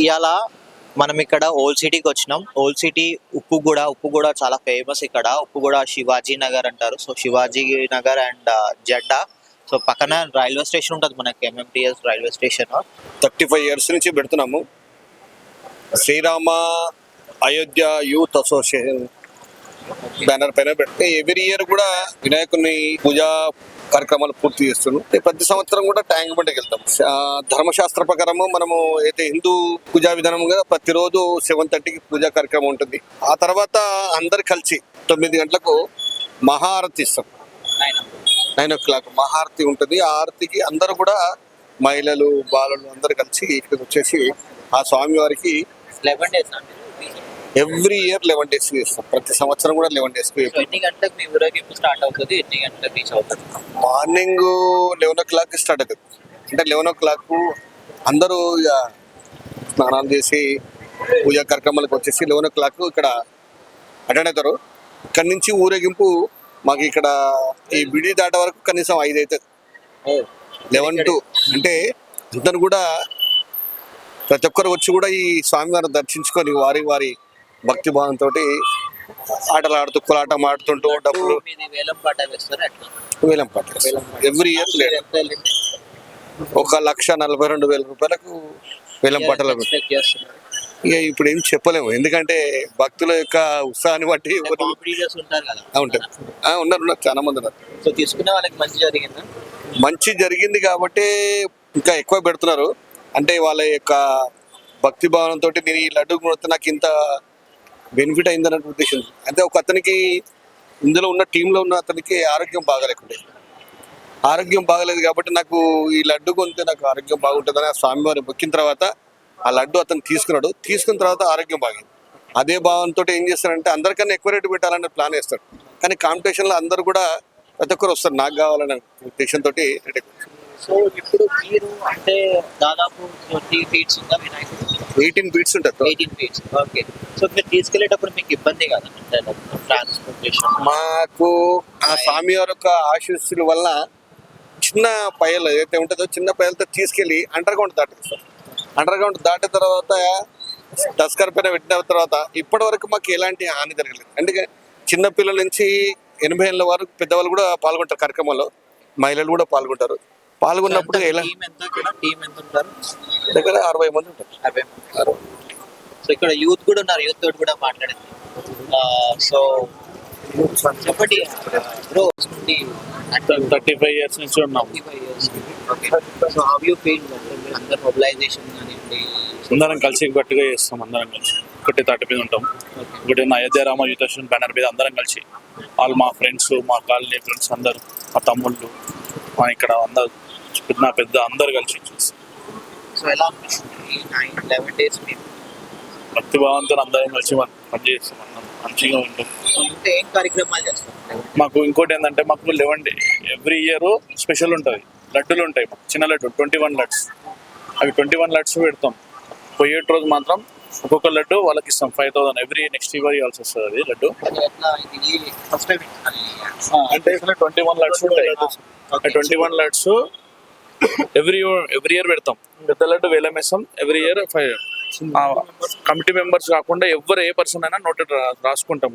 ఇవాళ మనం ఇక్కడ ఓల్డ్ సిటీకి వచ్చినాం. ఓల్డ్ సిటీ ఉప్పు కూడా చాలా ఫేమస్ ఇక్కడ. ఉప్పు కూడా శివాజీ నగర్ అంటారు. సో శివాజీ నగర్ అండ్ జెండా. సో పక్కన రైల్వే స్టేషన్ ఉంటుంది మనకి, ఎంఎంటీఎస్ రైల్వే స్టేషన్. 35 years నుంచి పెడుతున్నాము. Srirama Ayodhya youth association banner పైన పెడితే ఎవ్రీ ఇయర్ కూడా వినాయకుని పూజా కార్యక్రమాలు పూర్తి చేస్తున్నాం. ప్రతి సంవత్సరం కూడా ట్యాంక్ బండ్కి వెళ్తాం. ధర్మశాస్త్ర ప్రకారము మనము అయితే హిందూ పూజా విధానంగా ప్రతిరోజు 7:30కి పూజా కార్యక్రమం ఉంటుంది. ఆ తర్వాత అందరు కలిసి 9 గంటలకు మహారతి ఇస్తాం. 9 o'clock మహారతి ఉంటుంది. ఆ ఆరతికి అందరూ కూడా మహిళలు బాలలు అందరు కలిసి ఇక్కడికి వచ్చేసి ఆ స్వామి వారికి 11 days ఎవ్రీ ఇయర్ 11 days చేస్తాం. ప్రతి సంవత్సరం కూడా 11 days. ఎన్ని గంటలకు మీ ఊరేగింపు స్టార్ట్ అవుతుంది, ఎన్ని గంటలకు రీచ్ అవుతుంది? మార్నింగ్ 11 o'clock స్టార్ట్ అవుతుంది. అంటే 11 o'clock అందరూ ఇక స్నానాలు చేసి పూజా కార్యక్రమాలకు వచ్చేసి 11 o'clock ఇక్కడ అటెండ్ అవుతారు. ఇక్కడి నుంచి ఊరేగింపు మాకు ఇక్కడ ఈ బిడి దాట వరకు కనీసం 5 అవుతుంది. 11 to అంటే అందరు కూడా ప్రతి ఒక్కరు వచ్చి కూడా ఈ స్వామివారిని దర్శించుకొని వారి వారి భక్తి భావంతో ఆటలు ఆడుతూ కోలాటం ఆడుతుంటూ డబ్బులు వేలం పాట వేస్తారు. వేలం పాట ఎవ్రీ ఇయర్ 1,42,000 రూపాయలకు వేలం పాటలు. ఇక ఇప్పుడు ఏం చెప్పలేము, ఎందుకంటే భక్తుల యొక్క ఉత్సాహాన్ని బట్టి ఉంటుంది. ఉన్నారు చాలా మంది ఉన్నారు. సో తీసుకునే వాళ్ళకి మంచి జరిగింది కాబట్టి ఇంకా ఎక్కువ పెడుతున్నారు. అంటే వాళ్ళ యొక్క భక్తి భావనతో నేను ఈ లడ్డు కొడితే నాకు ఇంత బెనిఫిట్ అయిందన్న ఉద్దేశం. అంటే ఒక అతనికి ఇందులో ఉన్న టీంలో ఉన్న అతనికి ఆరోగ్యం బాగలేదు కాబట్టి నాకు ఈ లడ్డు కొంటే నాకు ఆరోగ్యం బాగుంటుందని ఆ స్వామివారిని మొక్కిన తర్వాత ఆ లడ్డు అతను తీసుకున్న తర్వాత ఆరోగ్యం బాగింది. అదే భావంతో ఏం చేస్తారంటే అందరికన్నా ఎక్కువ రేటు పెట్టాలనే ప్లాన్ వేస్తాడు. కానీ కాంపిటీషన్లో అందరూ కూడా ప్రతి ఒక్కరు వస్తారు నాకు కావాలనే ఉద్దేశంతో. సో ఇప్పుడు మీరు అంటే దాదాపు 20 feet ఉందా వినాయకుడు? 18 feet ఉంటుంది. 18 feet. ఓకే. సో మీరు తీసుకెళ్లేటప్పుడు మీకు ఇబ్బంది కాదంటే ట్రాన్స్పోర్టేషన్? మాకు ఆ స్వామి వారి యొక్క ఆశీస్సుల వల్ల చిన్న పైలు ఏదైతే ఉంటుందో చిన్న పైలతో తీసుకెళ్ళి అండర్ గ్రౌండ్ దాటిన తర్వాత టస్కర్ పైన పెట్టిన తర్వాత ఇప్పటి వరకు మాకు ఎలాంటి హాని జరగలేదు. అందుకే చిన్న పిల్లల నుంచి 80 ఏళ్ళ వరకు పెద్దవాళ్ళు కూడా పాల్గొంటారు కార్యక్రమంలో, మహిళలు కూడా పాల్గొన్నప్పుడు ఎలా దగ్గర 60 మంది ఉంటారు. సో ఇక్కడ యూత్ కూడా ఉన్నారు, యూత్ తోటి కూడా మాట్లాడింది. సో చెప్పండి బ్రో, 35 years నుంచి ఉన్నాం. సో హౌ యూ ఫీల్ అందరు మొబిలైజేషన్ కానివ్వండి? అందరం కలిసి గట్టిగా చేస్తాం. అందరం కలిసి ఒకటి తాటి మీద ఉంటాం. ఒకటి Ayodhya Rama youth association banner మీద అందరం కలిసి వాళ్ళు మా ఫ్రెండ్స్, మా కాలనీ ఫ్రెండ్స్ అందరు, మా తమ్ముళ్ళు, మా ఇక్కడ అందరు పెద్ద అందరు కలిసి చేస్తాం. సో ఎలా 11 days మీరు భక్తి భావంతో అందరం కలిసి పనిచేస్తాం. మంచిగా ఉంటుంది. ఏం కార్యక్రమాలు చేస్తాం? మాకు ఇంకోటి ఏంటంటే మాకు 11 days ఎవ్రీ ఇయర్ స్పెషల్ ఉంటుంది. లడ్డులు ఉంటాయి, చిన్న లడ్డు 21 laddus. అవి 21 laddus పెడతాం. పోయేటి రోజు మాత్రం ఒక్కొక్క లడ్డు వాళ్ళకి ఇస్తాం 5,000 ఎవ్రీ నెక్స్ట్ ఇయర్ ఇవ్వాల్సి వస్తుంది. అది లడ్డు అంటే 21 laddus ఉంటాయి. 21 laddus ఎవ్రీ ఇయర్ పెడతాం. పెద్ద లడ్డు వేలం వేస్తాం ఎవ్రీ ఇయర్. కమిటీ మెంబర్స్ కాకుండా ఏ పర్సన్ అయినా నోట్ రాసుకుంటాం.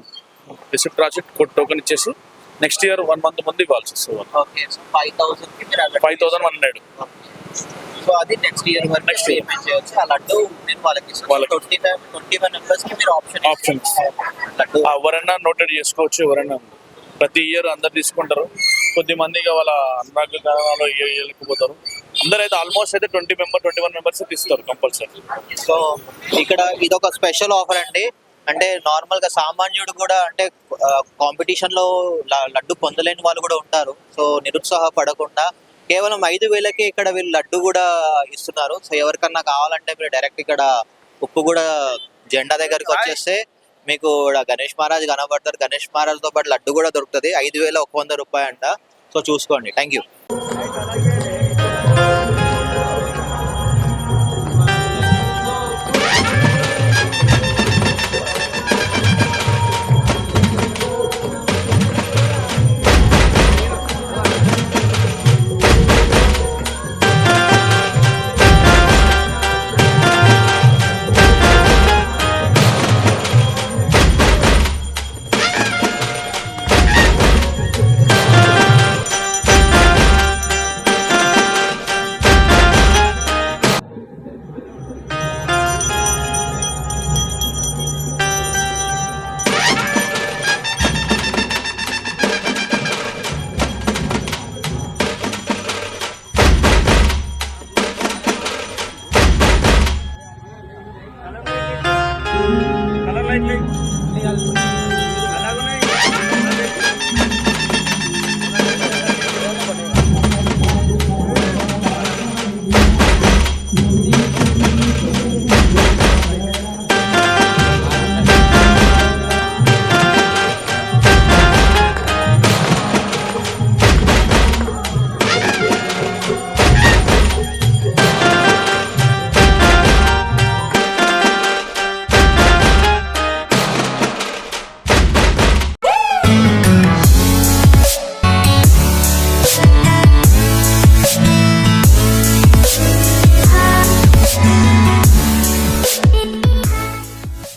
రిసిప్ట్ రాసి టోకెన్ ఇచ్చేసి నెక్స్ట్ ఇయర్ 1 month ముందు ఇవ్వాల్సి వస్తుంది. 5,100. సో అది నెక్స్ట్ ఇయర్ వరకు పేమెంట్ చేయొచ్చు. ఆ లడ్డు నేను వాళ్ళకి 21 members కి మీరు ఆప్షన్ ఎవరైనా నోటెడ్ చేసుకోవచ్చు. ఎవరైనా ప్రతి ఇయర్ అందరు తీసుకుంటారు. కొద్దిమందిగా వాళ్ళ అనురాగాలు వెళ్ళిపోతారు. అందరూ అయితే ఆల్మోస్ట్ అయితే 21 members తీస్తారు కంపల్సరీ. సో ఇక్కడ ఇదొక స్పెషల్ ఆఫర్ అండి. అంటే నార్మల్ గా సామాన్యుడు కూడా అంటే కాంపిటీషన్ లో లడ్డు పొందలేని వాళ్ళు కూడా ఉంటారు. సో నిరుత్సాహపడకుండా కేవలం 5,000కి ఇక్కడ వీళ్ళు లడ్డు కూడా ఇస్తున్నారు. సో ఎవరికన్నా కావాలంటే మీరు డైరెక్ట్ ఇక్కడ ఉప్పుగూడ జెండా దగ్గరికి వచ్చేస్తే మీకు గణేష్ మహారాజ్ కనబడతారు. గణేష్ మహారాజ్ తో పాటు లడ్డు కూడా దొరుకుతుంది. 5,100 రూపాయలు అంట. సో చూసుకోండి. Thank you.